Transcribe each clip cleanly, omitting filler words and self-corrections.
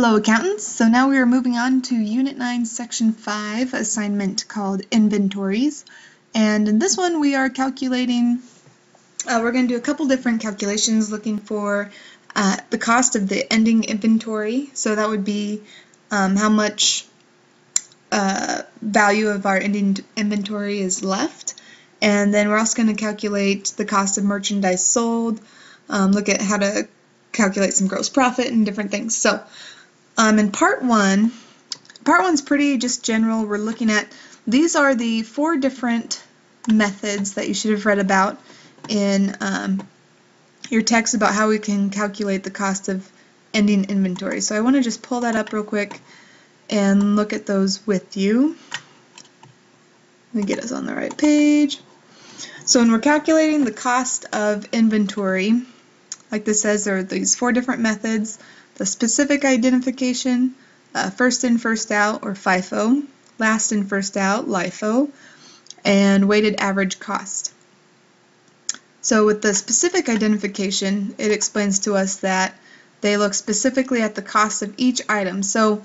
Hello accountants, so now we are moving on to Unit 9 Section 5 assignment called Inventories, and in this one we are calculating, we're going to do a couple different calculations looking for the cost of the ending inventory, so that would be how much value of our ending inventory is left, and then we're also going to calculate the cost of merchandise sold, look at how to calculate some gross profit and different things. So in part one's pretty just general. We're looking at, these are the 4 different methods that you should have read about in your text about how we can calculate the cost of ending inventory. So I want to just pull that up real quick and look at those with you. Let me get us on the right page. So when we're calculating the cost of inventory, like this says, there are these 4 different methods: the specific identification, first in, first out, or FIFO, last in, first out, LIFO, and weighted average cost. So with the specific identification, it explains to us that they look specifically at the cost of each item. So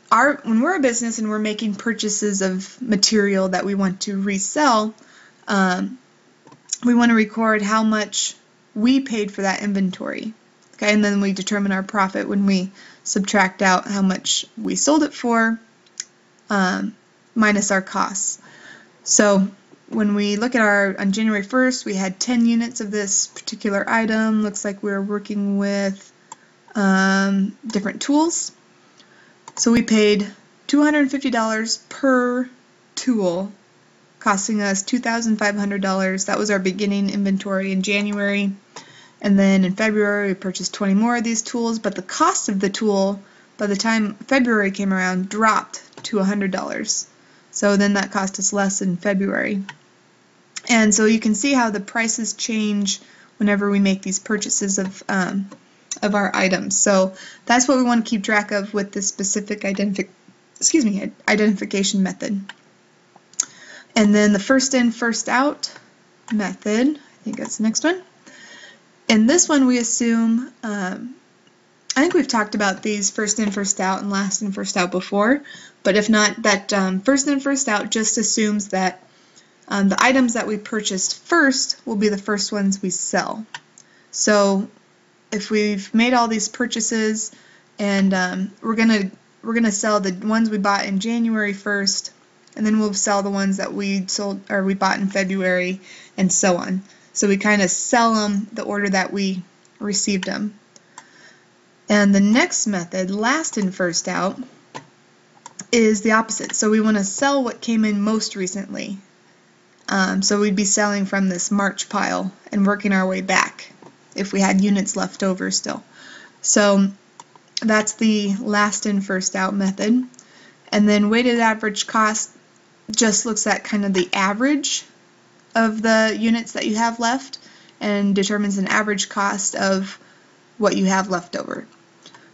when we're a business and we're making purchases of material that we want to resell, we want to record how much we paid for that inventory. Okay, and then we determine our profit when we subtract out how much we sold it for minus our costs. So when we look at on January 1st, we had 10 units of this particular item. Looks like we were working with different tools. So we paid $250 per tool, costing us $2,500. That was our beginning inventory in January. And then in February we purchased 20 more of these tools, but the cost of the tool by the time February came around dropped to $100. So then that cost us less in February. And so you can see how the prices change whenever we make these purchases of our items. So that's what we want to keep track of with this specific identification method. And then the first in, first out method, I think that's the next one. In this one we assume, I think we've talked about these first in, first out, and last in, first out before, but if not, that first in, first out just assumes that the items that we purchased first will be the first ones we sell. So if we've made all these purchases and we're gonna sell the ones we bought in January 1st, and then we'll sell the ones that we bought in February, and so on. So we kind of sell them the order that we received them. And the next method, last in, first out, is the opposite. So we want to sell what came in most recently. So we'd be selling from this March pile and working our way back if we had units left over still. So that's the last in, first out method. And then weighted average cost just looks at kind of the average of the units that you have left and determines an average cost of what you have left over.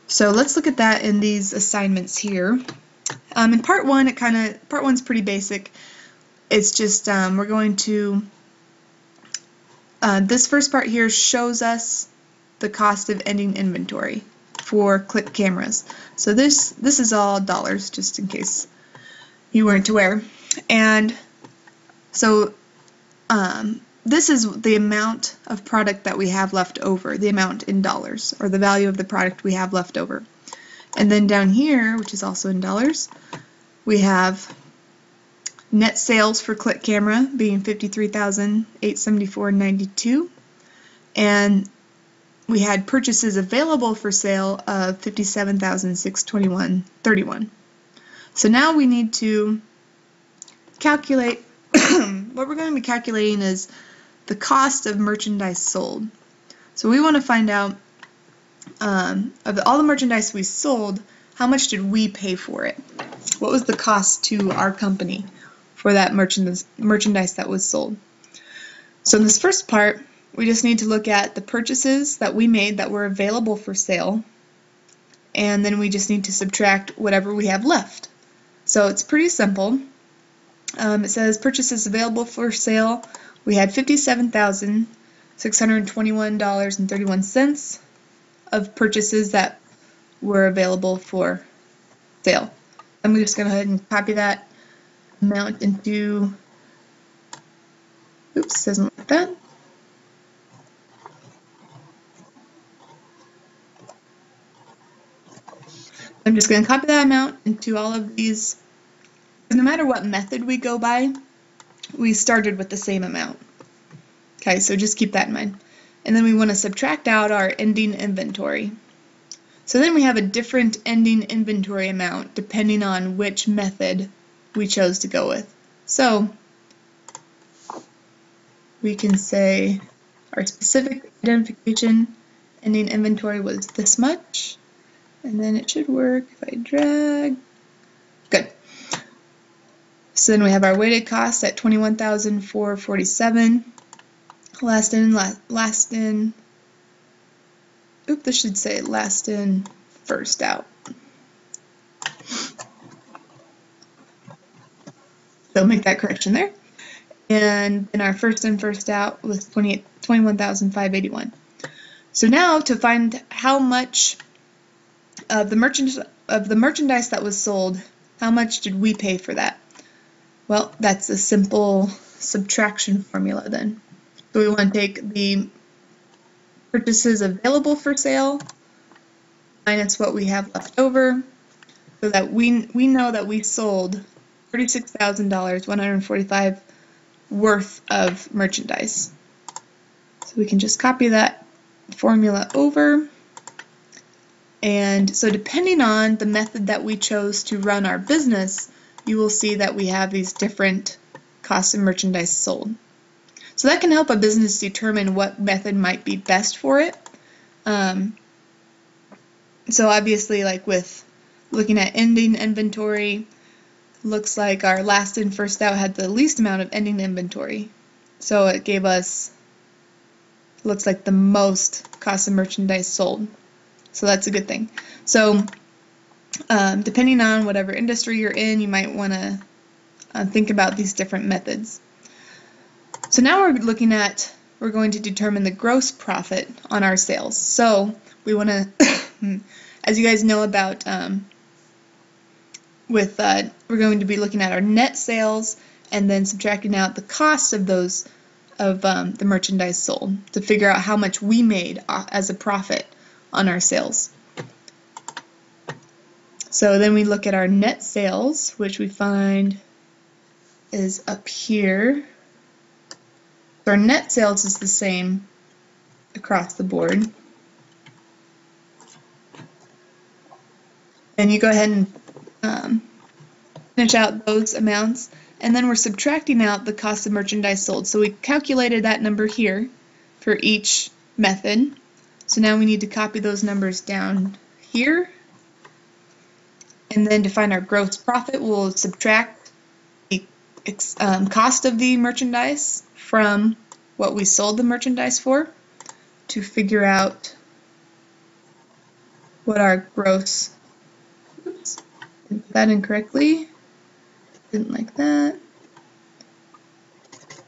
So let's look at that in these assignments here. In part one, part one's pretty basic. It's just we're going to this first part here shows us the cost of ending inventory for click cameras. So this is all dollars, just in case you weren't aware. And so this is the amount of product that we have left over, the amount in dollars, or the value of the product we have left over. And then down here, which is also in dollars, we have net sales for click camera being $53,874.92, and we had purchases available for sale of $57,621.31. So now we need to calculate. What we're going to be calculating is the cost of merchandise sold. So we want to find out of all the merchandise we sold, how much did we pay for it? What was the cost to our company for that merchandise that was sold? So in this first part, we just need to look at the purchases that we made that were available for sale, and then we just need to subtract whatever we have left. So it's pretty simple. It says purchases available for sale. We had $57,621.31 of purchases that were available for sale. I'm just going to go ahead and copy that amount into, oops, doesn't like that. I'm just going to copy that amount into all of these. No matter what method we go by, we started with the same amount. Okay, so just keep that in mind. And then we want to subtract out our ending inventory. So then we have a different ending inventory amount depending on which method we chose to go with. So we can say our specific identification ending inventory was this much, and then it should work if I drag. Good. So then we have our weighted costs at $21,447. Last in, oops, this should say last in, first out. So make that correction there. And then our first in, first out was $21,581. So now to find how much of the merchandise that was sold, how much did we pay for that? Well, that's a simple subtraction formula then. So we want to take the purchases available for sale minus what we have left over, so that we know that we sold $36,145 worth of merchandise. So we can just copy that formula over. And so depending on the method that we chose to run our business, you will see that we have these different costs of merchandise sold. So that can help a business determine what method might be best for it. So obviously, like with looking at ending inventory, looks like our last in, first out had the least amount of ending inventory. So it gave us, looks like the most cost of merchandise sold. So that's a good thing. So depending on whatever industry you're in, you might want to think about these different methods. So now we're going to determine the gross profit on our sales. So we want to, as you guys know about, we're going to be looking at our net sales and then subtracting out the cost of those, the merchandise sold to figure out how much we made as a profit on our sales. So then we look at our net sales, which we find is up here. So our net sales is the same across the board. And you go ahead and finish out those amounts, and then we're subtracting out the cost of merchandise sold. So we calculated that number here for each method. So now we need to copy those numbers down here. And then to find our gross profit, we'll subtract the cost of the merchandise from what we sold the merchandise for to figure out what our gross, oops, did that incorrectly, didn't like that.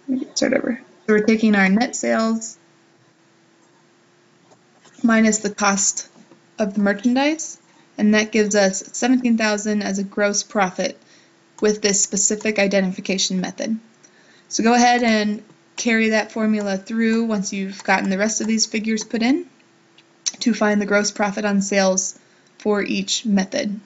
Let me start over. So we're taking our net sales minus the cost of the merchandise, and that gives us $17,000 as a gross profit with this specific identification method. So go ahead and carry that formula through once you've gotten the rest of these figures put in to find the gross profit on sales for each method.